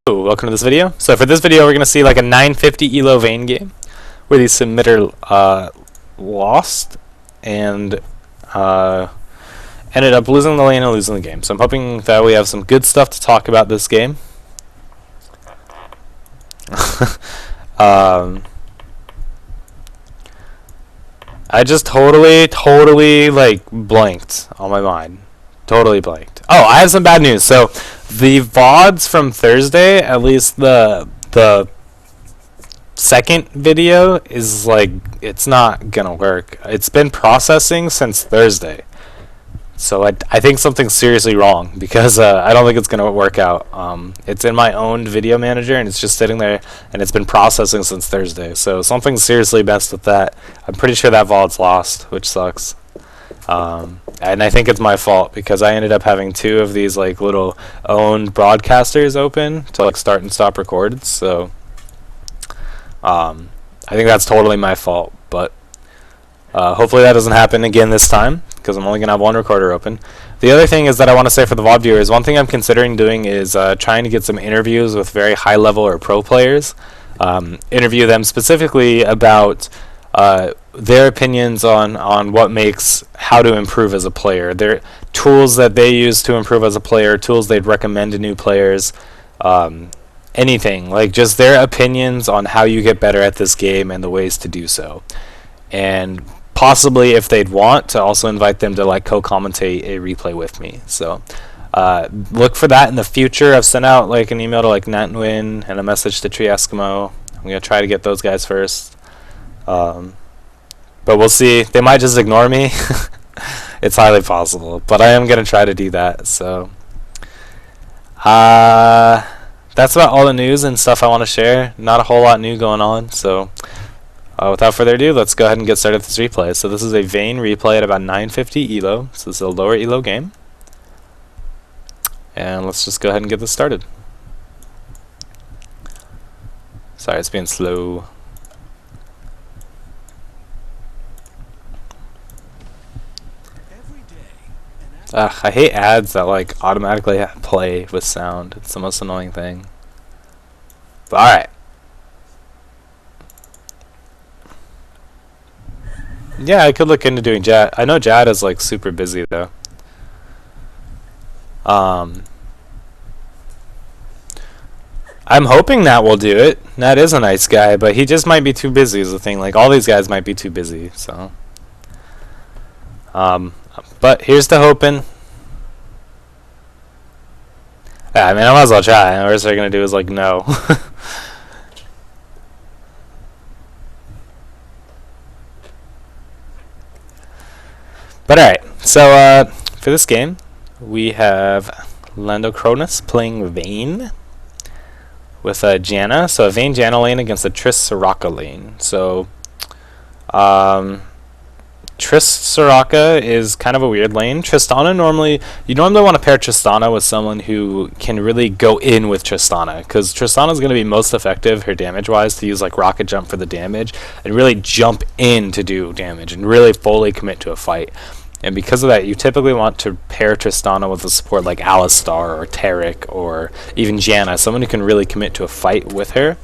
Welcome to this video. So for this video, we're going to see like a 950 elo Vayne game where the submitter lost and ended up losing the lane and losing the game. So I'm hoping that we have some good stuff to talk about this game. I just totally like blanked on my mind. Totally blanked. Oh, I have some bad news. So the VODs from Thursday, at least the second video, is like, it's not gonna work. It's been processing since Thursday. So I think something's seriously wrong because I don't think it's gonna work out. It's in my own video manager and it's just sitting there and it's been processing since Thursday. So something's seriously messed with that. I'm pretty sure that VOD's lost, which sucks. And I think it's my fault because I ended up having two of these like little owned broadcasters open to like start and stop records. So I think that's totally my fault, but hopefully that doesn't happen again this time because I'm only gonna have one recorder open. The other thing is that I want to say for the VOD viewers, one thing I'm considering doing is trying to get some interviews with very high level or pro players. Interview them specifically about their opinions on what makes how to improve as a player, their tools that they use to improve as a player, tools they'd recommend to new players, anything, like just their opinions on how you get better at this game and the ways to do so. And possibly, if they'd want, to also invite them to like co-commentate a replay with me. So look for that in the future. I've sent out like an email to like Natwin and a message to Tree Eskimo. I'm gonna try to get those guys first. But we'll see. They might just ignore me. It's highly possible. But I am going to try to do that. So that's about all the news and stuff I want to share. Not a whole lot new going on. So without further ado, let's go ahead and get started with this replay. So this is a Vayne replay at about 950 elo. So this is a lower elo game. And let's just go ahead and get this started. Sorry, it's being slow. I hate ads that like automatically play with sound. It's the most annoying thing. But alright. Yeah, I could look into doing Jad. I know Jad is like super busy though. I'm hoping Nat will do it. Nat is a nice guy, but he just might be too busy is the thing. Like all these guys might be too busy, so but here's to hoping. Yeah, I mean, I might as well try. The worst they're gonna do is like no. But alright, so for this game, we have LandoChronus playing Vayne with Janna. So a Vayne Janna lane against a Triss Soraka lane. So Triss Soraka is kind of a weird lane. Tristana you normally want to pair Tristana with someone who can really go in with Tristana, because Tristana is going to be most effective, her damage wise, to use like rocket jump for the damage and really jump in to do damage and really fully commit to a fight. And because of that, you typically want to pair Tristana with a support like Alistar or Taric or even Janna, someone who can really commit to a fight with her.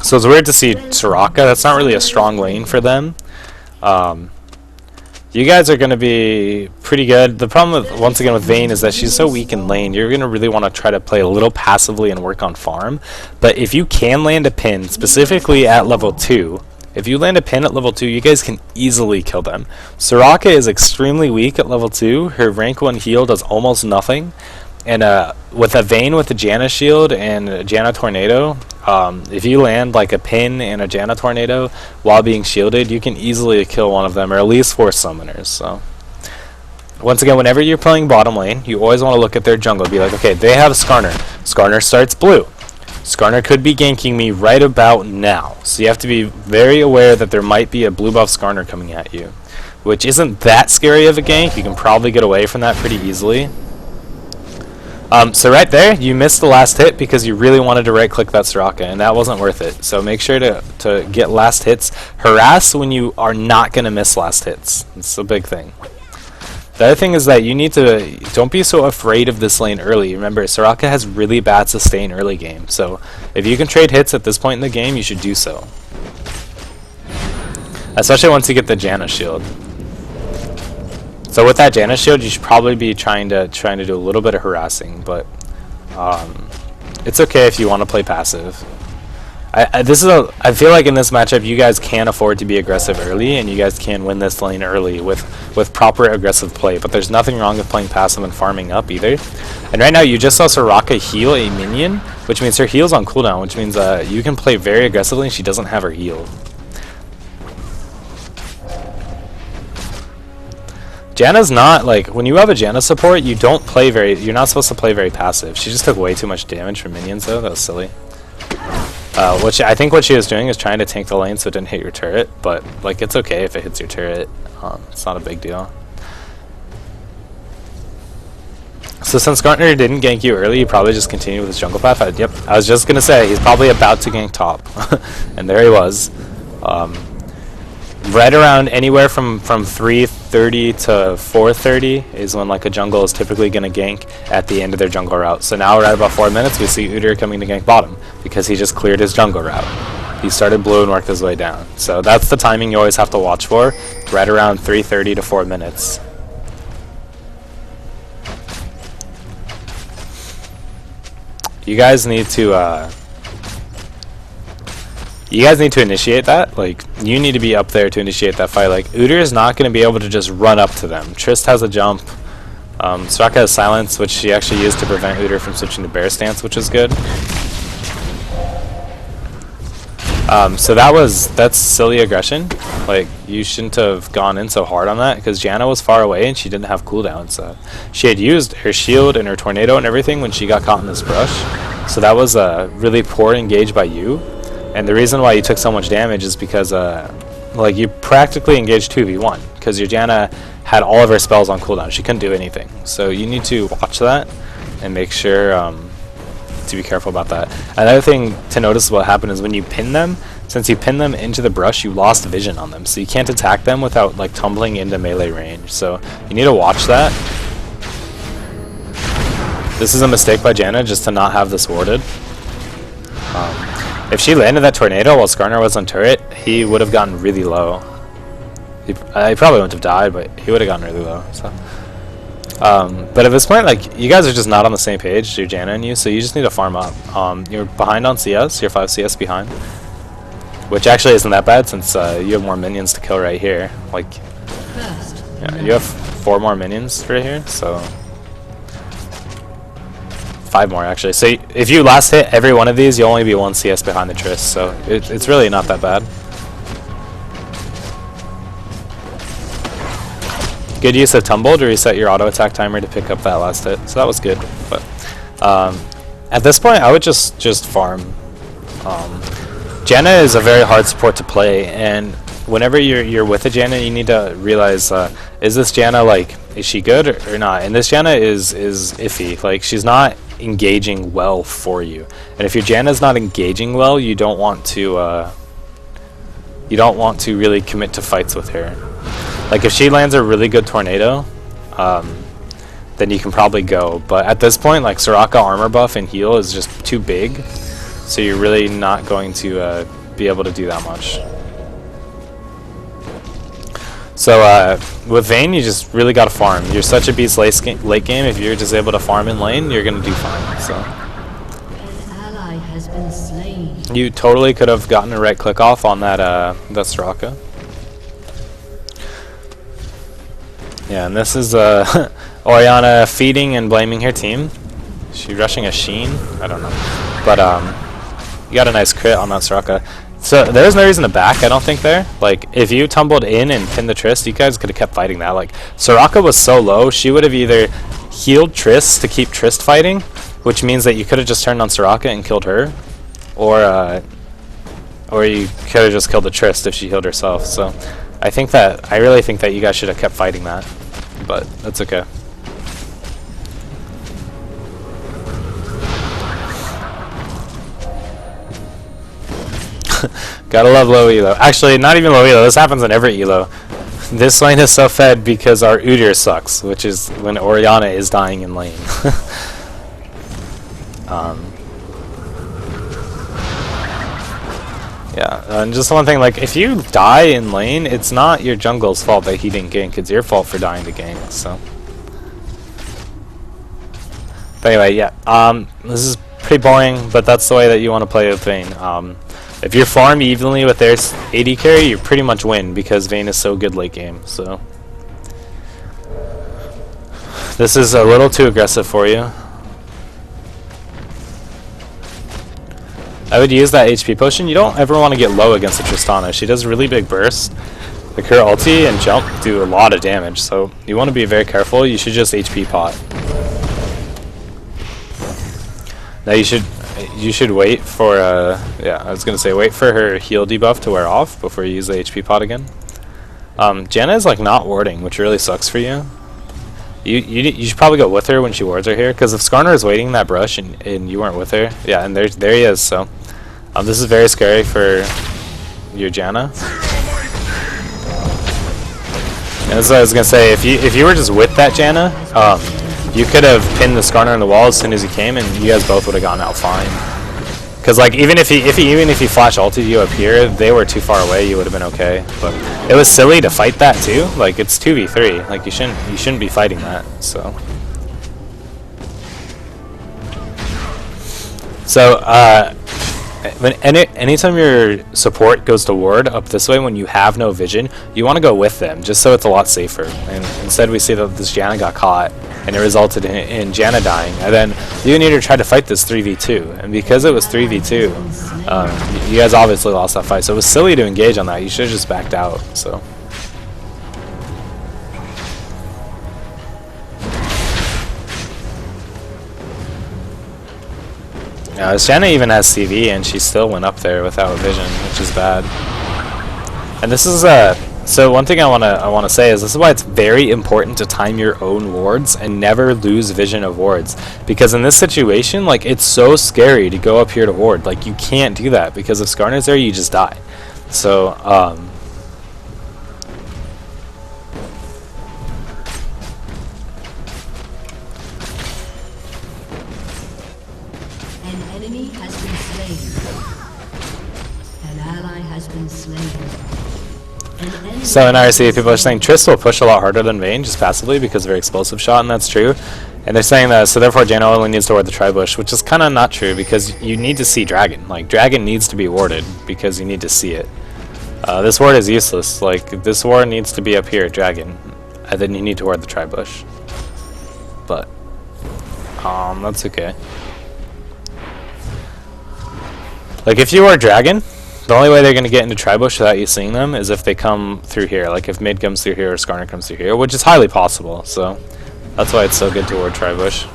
So it's weird to see Soraka. That's not really a strong lane for them. You guys are going to be pretty good. The problem with, once again, with Vayne is that she's so weak in lane. You're going to really want to try to play a little passively and work on farm. But if you can land a pin, specifically at level 2, if you land a pin at level 2, you guys can easily kill them. Soraka is extremely weak at level 2. Her rank 1 heal does almost nothing. And with a Vayne with a Janna shield and a Janna tornado, if you land like a pin and a Janna tornado while being shielded, you can easily kill one of them, or at least 4 summoners. So once again, whenever you're playing bottom lane, you always want to look at their jungle. Be like, okay, they have Skarner. Skarner starts blue. Skarner could be ganking me right about now. So you have to be very aware that there might be a blue buff Skarner coming at you, which isn't that scary of a gank. You can probably get away from that pretty easily. So right there, you missed the last hit because you really wanted to right-click that Soraka, and that wasn't worth it. So make sure to get last hits. Harass when you are not going to miss last hits. It's a big thing. The other thing is that you need to don't be so afraid of this lane early. Remember, Soraka has really bad sustain early game, so if you can trade hits at this point in the game, you should do so. Especially once you get the Janna shield. So with that Janna shield, you should probably be trying to do a little bit of harassing, but it's okay if you want to play passive. I feel like in this matchup you guys can afford to be aggressive early, and you guys can win this lane early with proper aggressive play, but there's nothing wrong with playing passive and farming up either. And right now you just saw Soraka heal a minion, which means her heal's on cooldown, which means you can play very aggressively and she doesn't have her heal. Janna's not, like, when you have a Janna support, you're not supposed to play very passive. She just took way too much damage from minions though, that was silly. I think what she was doing is trying to tank the lane so it didn't hit your turret, but like it's okay if it hits your turret. It's not a big deal. So since Gartner didn't gank you early, you probably just continue with his jungle path. Yep, I was just gonna say he's probably about to gank top, and there he was. Right around anywhere from 3:30 to 4:30 is when like a jungle is typically going to gank at the end of their jungle route. So now we're at about 4 minutes, we see Udyr coming to gank bottom because he just cleared his jungle route. He started blue and worked his way down. So that's the timing you always have to watch for, right around 3:30 to 4 minutes. You guys need to initiate that. Like, you need to be up there to initiate that fight. Like, Udyr is not going to be able to just run up to them. Trist has a jump. Soraka has silence, which she actually used to prevent Udyr from switching to bear stance, which is good. So that's silly aggression. Like, you shouldn't have gone in so hard on that because Janna was far away and she didn't have cooldown. So she had used her shield and her tornado and everything when she got caught in this brush. So that was a really poor engage by you. And the reason why you took so much damage is because like you practically engaged 2v1 because your Janna had all of her spells on cooldown. She couldn't do anything. So you need to watch that and make sure to be careful about that. Another thing to notice what happened is when you pin them, since you pin them into the brush, you lost vision on them. So you can't attack them without like tumbling into melee range. So you need to watch that. This is a mistake by Janna just to not have this warded. If she landed that tornado while Skarner was on turret, he would have gotten really low. He probably wouldn't have died, but he would have gotten really low. So, but at this point, like, you guys are just not on the same page, your Janna and you, so you just need to farm up. You're behind on CS, you're 5 CS behind, which actually isn't that bad since you have more minions to kill right here. Like, yeah, you have 4 more minions right here, so 5 more actually. So if you last hit every one of these, you'll only be 1 CS behind the Trist, so it's really not that bad. Good use of Tumble to reset your auto attack timer to pick up that last hit, so that was good. But at this point, I would just farm. Janna is a very hard support to play, and whenever you're with a Janna, you need to realize, is this Janna, like, is she good or not? And this Janna is iffy. Like, she's not engaging well for you. And if your Janna's not engaging well, you don't want to really commit to fights with her. Like, if she lands a really good tornado, then you can probably go. But at this point, like, Soraka armor buff and heal is just too big, so you're really not going to be able to do that much. So with Vayne, you just really got to farm. You're such a beast late game. If you're just able to farm in lane, you're going to do fine. So An ally has been slain. You totally could have gotten a right click off on that Soraka. Yeah, and this is Orianna feeding and blaming her team. She rushing a Sheen? I don't know. But you got a nice crit on that Soraka. So there's no reason to back, I don't think there. Like, if you tumbled in and pinned the Trist, you guys could have kept fighting that. Like, Soraka was so low, she would have either healed Trist to keep Trist fighting, which means that you could have just turned on Soraka and killed her, or you could have just killed the Trist if she healed herself. So I really think that you guys should have kept fighting that, but that's okay. Gotta love low elo. Actually, not even low elo. This happens in every elo. This lane is so fed because our Udyr sucks, which is when Orianna is dying in lane. Yeah, and just one thing, like, if you die in lane, it's not your jungle's fault that he didn't gank, it's your fault for dying to gank, so. But anyway, yeah, this is pretty boring, but that's the way that you want to play with Vayne. If you farm evenly with their AD carry, you pretty much win, because Vayne is so good late game, so. This is a little too aggressive for you. I would use that HP potion. You don't ever want to get low against the Tristana. She does really big bursts. Like her ulti and jump do a lot of damage, so you want to be very careful. You should just HP pot. Now you should wait for yeah, I was gonna say wait for her heal debuff to wear off before you use the HP pot again. Janna is like not warding, which really sucks for you. You should probably go with her when she wards her here, because if Skarner is waiting that brush and you weren't with her, yeah, and there he is. So this is very scary for your Janna. And that's what I was gonna say. If you were just with that Janna, you could have pinned the Skarner on the wall as soon as he came, and you guys both would have gone out fine. Because like even if he flash ulted you up here, they were too far away, you would have been okay. But it was silly to fight that too. Like it's 2v3. Like you shouldn't be fighting that. So anytime your support goes to ward up this way when you have no vision, you want to go with them just so it's a lot safer. And instead we see that this Janna got caught and it resulted in Janna dying. And then you need to try to fight this 3v2. And because it was 3v2, you guys obviously lost that fight. So it was silly to engage on that. You should have just backed out. So. Janna even has CV and she still went up there without vision, which is bad. And this is so one thing I wanna say is this is why it's very important to time your own wards and never lose vision of wards. Because in this situation, like it's so scary to go up here to ward. Like you can't do that because if Skarner's there, you just die. So So in RC, people are saying Triss will push a lot harder than Vayne just passively because of her explosive shot, and that's true. And they're saying that, so therefore Janna only needs to ward the Tribush, which is kind of not true because you need to see Dragon. Like, Dragon needs to be warded because you need to see it. This ward is useless. Like, this ward needs to be up here, Dragon. And then you need to ward the Tribush. But, that's okay. Like, if you ward Dragon, the only way they're going to get into Tribush without you seeing them is if they come through here. Like if mid comes through here or Skarner comes through here, which is highly possible. So that's why it's so good to ward Tribush.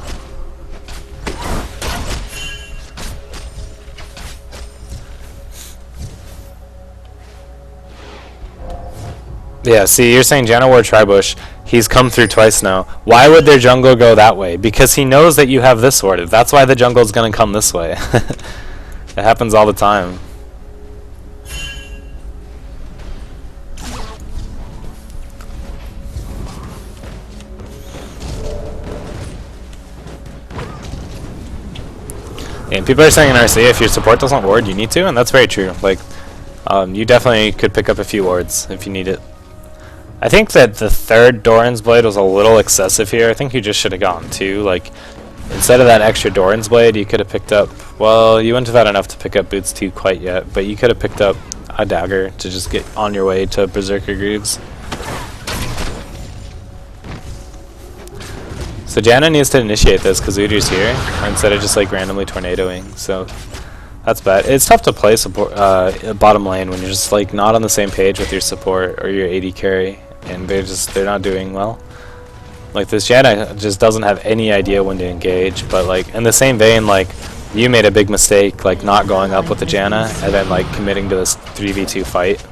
Yeah, see, you're saying Janna ward Tribush. He's come through twice now. Why would their jungle go that way? Because he knows that you have this warded. That's why the jungle's going to come this way. It happens all the time. And people are saying in RC, if your support doesn't ward, you need to, and that's very true. Like, you definitely could pick up a few wards if you need it. I think that the third Doran's Blade was a little excessive here. I think you just should have gone two. Like, instead of that extra Doran's Blade, you could have picked up, well, you wouldn't have had enough to pick up Boots 2 quite yet, but you could have picked up a dagger to just get on your way to Berserker Greaves. So Janna needs to initiate this because Udyr's here instead of just like randomly tornadoing. So that's bad. It's tough to play support bottom lane when you're just like not on the same page with your support or your AD carry, and they're not doing well. Like this Janna just doesn't have any idea when to engage. But like in the same vein, like you made a big mistake like not going up with the Janna and then like committing to this 3v2 fight.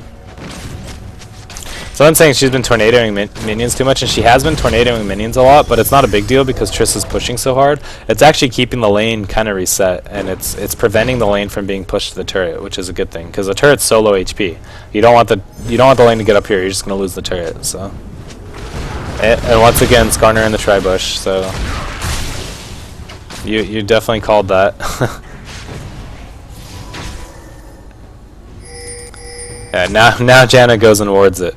It's So I'm saying she's been tornadoing minions too much, and she has been tornadoing minions a lot, but it's not a big deal because Triss is pushing so hard. It's actually keeping the lane kind of reset, and it's preventing the lane from being pushed to the turret, which is a good thing because the turret's so low HP. You don't want the lane to get up here. You're just gonna lose the turret. So, and once again, Skarner in the tri-bush. So you definitely called that. Yeah, now Janna goes and wards it.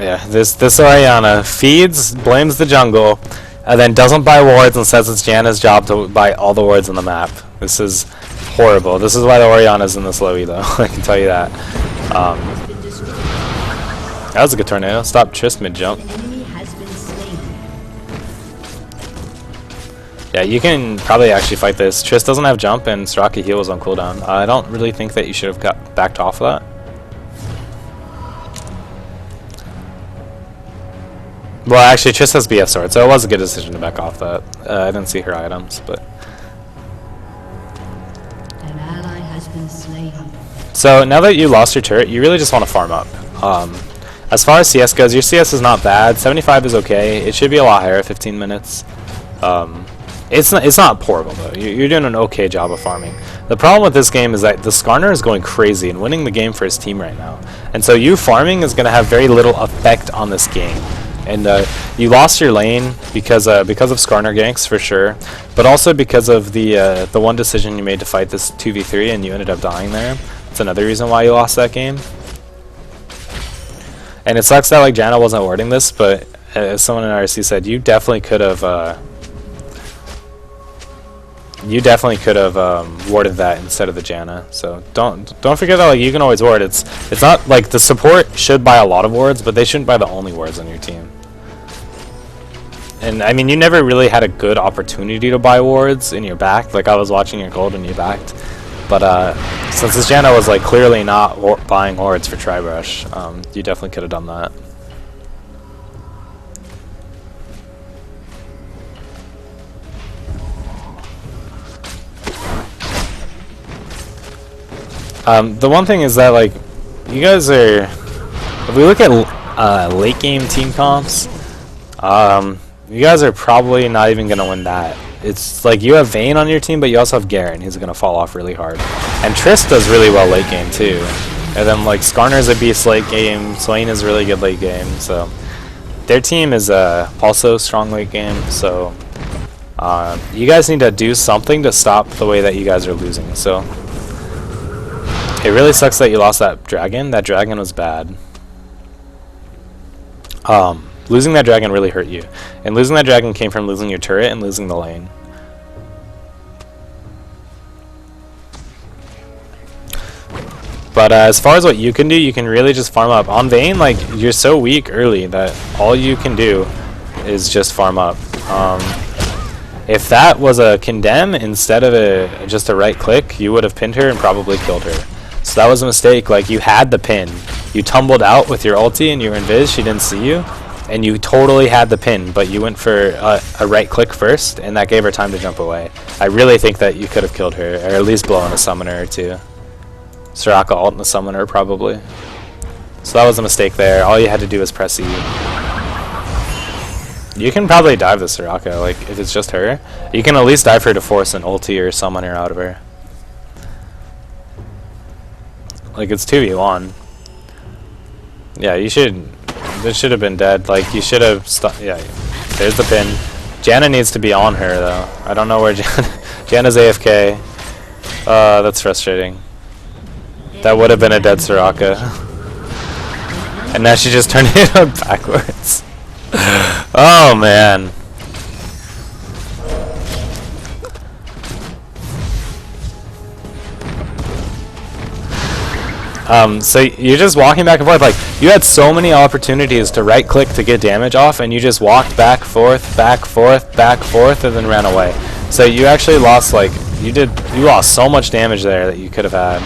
Yeah, this Orianna feeds, blames the jungle, and then doesn't buy wards and says it's Janna's job to buy all the wards on the map. This is horrible. This is why the Orianna's in this low though. I can tell you that. That was a good tornado. Stop Triss mid-jump. Yeah, you can probably actually fight this. Triss doesn't have jump and Soraka heal was on cooldown. I don't really think that you should have got backed off of that. Well, actually, Triss has BF sword, so it was a good decision to back off that. I didn't see her items, but... An ally has been slain. So, now that you lost your turret, you really just want to farm up. As far as CS goes, your CS is not bad. 75 is okay. It should be a lot higher at 15 minutes. It's not horrible though. You're doing an okay job of farming. The problem with this game is that the Skarner is going crazy and winning the game for his team right now. And so you farming is going to have very little effect on this game. And you lost your lane because of Skarner ganks for sure, but also because of the one decision you made to fight this 2v3 and you ended up dying there. That's another reason why you lost that game. And it sucks that like Janna wasn't warding this, but as someone in RC said, you definitely could have warded that instead of the Janna. So don't forget that like you can always ward. It's not like the support should buy a lot of wards, but they shouldn't buy the only wards on your team. And I mean, you never really had a good opportunity to buy wards in your back. Like I was watching your gold when you backed. But since this Janna was like clearly not buying wards for Tribrush, you definitely could have done that. The one thing is that like you guys are, if we look at late game team comps, you guys are probably not even gonna win that. It's like you have Vayne on your team, but you also have Garen, who's gonna fall off really hard. And Triss does really well late game too. And then like Skarner's a beast late game, Swain is really good late game, so their team is also strong late game, so you guys need to do something to stop the way that you guys are losing. So it really sucks that you lost that dragon. That dragon was bad. Losing that dragon really hurt you. And losing that dragon came from losing your turret and losing the lane. But as far as what you can do, you can really just farm up. On Vayne, like, you're so weak early that all you can do is just farm up. If that was a condemn instead of just a right click, you would have pinned her and probably killed her. So that was a mistake. Like, you had the pin. You tumbled out with your ulti and you were invis, she didn't see you. And you totally had the pin, but you went for a right click first, and that gave her time to jump away. I really think that you could have killed her, or at least blown a summoner or two. Soraka ult and the summoner, probably. So that was a mistake there. All you had to do was press E. You can probably dive the Soraka, like, if it's just her. You can at least dive her to force an ulti or summoner out of her. Like, it's 2v1. Yeah, you should... This should have been dead. Like, you should have... Yeah, there's the pin. Janna needs to be on her, though. I don't know where Janna's AFK. That's frustrating. That would have been a dead Soraka. And now she just turned it backwards. Oh, man. So you're just walking back and forth. Like, you had so many opportunities to right click to get damage off, and you just walked back, forth, and then ran away. So you actually lost, like, you lost so much damage there that you could have had.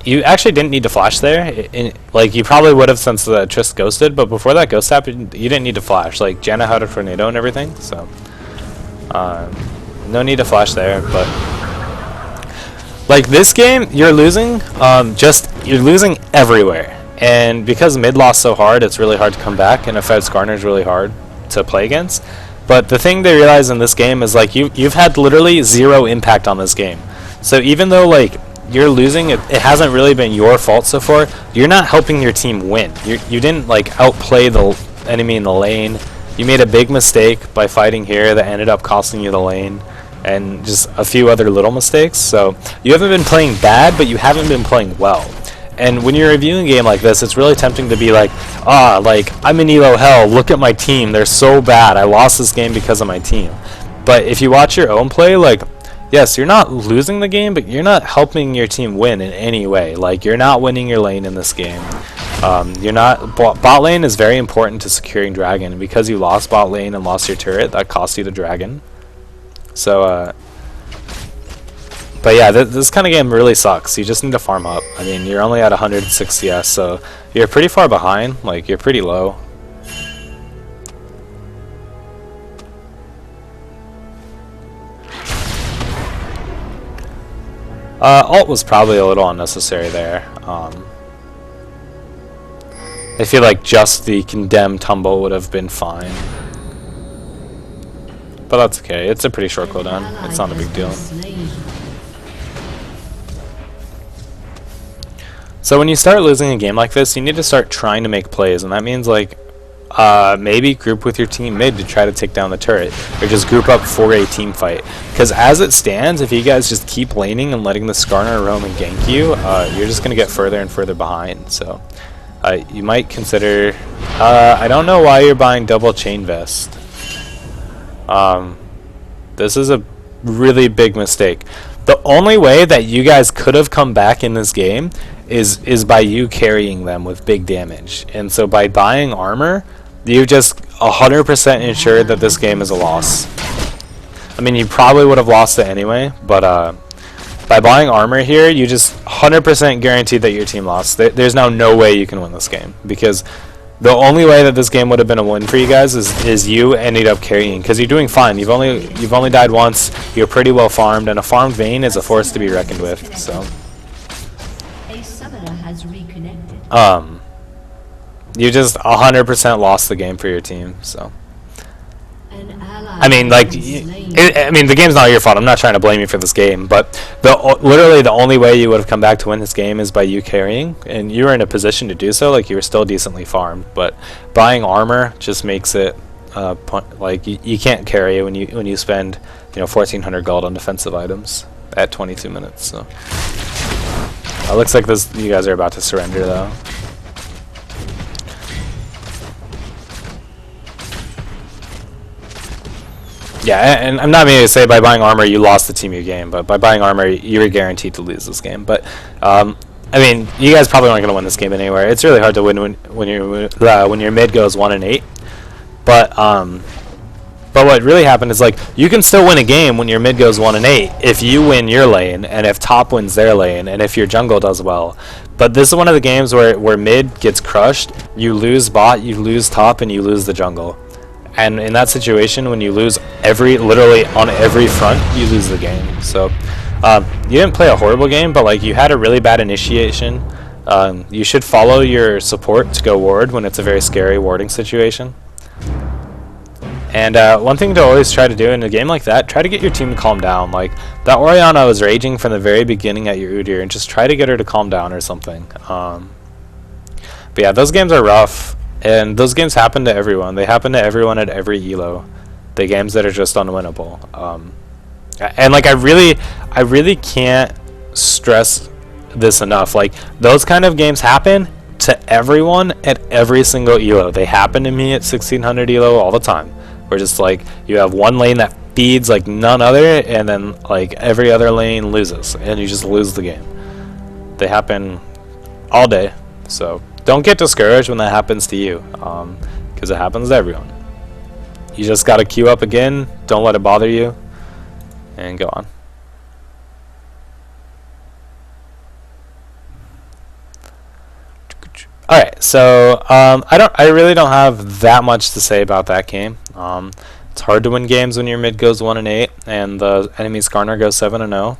you actually didn't need to flash there. Like, you probably would have since the Trist ghosted, but before that ghost happened, you didn't need to flash. Like, Janna had a tornado and everything, so no need to flash there. But like this game, you're losing. You're losing everywhere, and because mid lost so hard, it's really hard to come back, and Fed Skarner is really hard to play against. But the thing they realize in this game is like you've had literally zero impact on this game. So even though like you're losing, it hasn't really been your fault so far. You're not helping your team win. You didn't like outplay the enemy in the lane. You made a big mistake by fighting here that ended up costing you the lane, and just a few other little mistakes. So you haven't been playing bad, but you haven't been playing well. And when you're reviewing a game like this, it's really tempting to be like, like, I'm in elo hell, look at my team, they're so bad, I lost this game because of my team. But if you watch your own play, like, yes, you're not losing the game, but you're not helping your team win in any way. Like, you're not winning your lane in this game. You're not, bot lane is very important to securing dragon, and because you lost bot lane and lost your turret, that cost you the dragon. So, but yeah, this kind of game really sucks. You just need to farm up. I mean, you're only at 106 CS, so you're pretty far behind. Like, you're pretty low. Ult was probably a little unnecessary there. I feel like just the condemned tumble would have been fine. But that's okay. It's a pretty short cooldown. It's not a big deal. So when you start losing a game like this, you need to start trying to make plays, and that means like maybe group with your team mid to try to take down the turret, or just group up for a team fight. Because as it stands, if you guys just keep laning and letting the Skarner roam and gank you, you're just going to get further and further behind. So you might consider... I don't know why you're buying double chain vest. This is a really big mistake. The only way that you guys could have come back in this game is by you carrying them with big damage. And so by buying armor, you just 100% ensured that this game is a loss. I mean, you probably would have lost it anyway, but by buying armor here, you just 100% guaranteed that your team lost. There's now no way you can win this game, because the only way that this game would have been a win for you guys is you ended up carrying, because you're doing fine. You've only died once. You're pretty well farmed, and a farmed Vayne is a force to be reckoned with. So, you just 100% lost the game for your team. So, I mean, like, I mean, the game's not your fault. I'm not trying to blame you for this game, but literally the only way you would have come back to win this game is by you carrying, and you were in a position to do so. Like, you were still decently farmed, but buying armor just makes it like you can't carry when you spend 1,400 gold on defensive items at 22 minutes. So it looks like you guys are about to surrender though. Yeah, and I'm not meaning to say by buying armor you lost the team your game, but by buying armor you were guaranteed to lose this game. But I mean, you guys probably aren't going to win this game anywhere. It's really hard to win when your mid goes 1-8. But what really happened is, like, you can still win a game when your mid goes 1-8 if you win your lane, and if top wins their lane, and if your jungle does well. But this is one of the games where mid gets crushed, you lose bot, you lose top, and you lose the jungle. And in that situation, when you lose literally on every front, you lose the game. So you didn't play a horrible game, but like you had a really bad initiation. You should follow your support to go ward when it's a very scary warding situation. And one thing to always try to do in a game like that, try to get your team to calm down. Like, that Orianna was raging from the very beginning at your Udyr, and just try to get her to calm down or something. But yeah, those games are rough. And those games happen to everyone. They happen to everyone at every elo. The games that are just unwinnable. And like I really can't stress this enough. Like, those kind of games happen to everyone at every single elo. They happen to me at 1600 elo all the time. Where just like you have one lane that feeds like none other, and then like every other lane loses, and you just lose the game. They happen all day. So don't get discouraged when that happens to you, because it happens to everyone. You just got to queue up again, don't let it bother you, and go on. All right, so I really don't have that much to say about that game. It's hard to win games when your mid goes 1-8 and the enemy's Garner goes 7-0.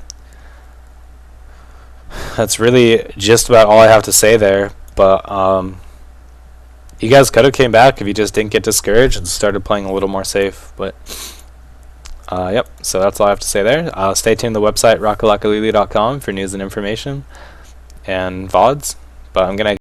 That's really just about all I have to say there. But you guys could have came back if you just didn't get discouraged and started playing a little more safe. But yep, so that's all I have to say there. Stay tuned to the website rockalackalili.com for news and information and VODs. But I'm gonna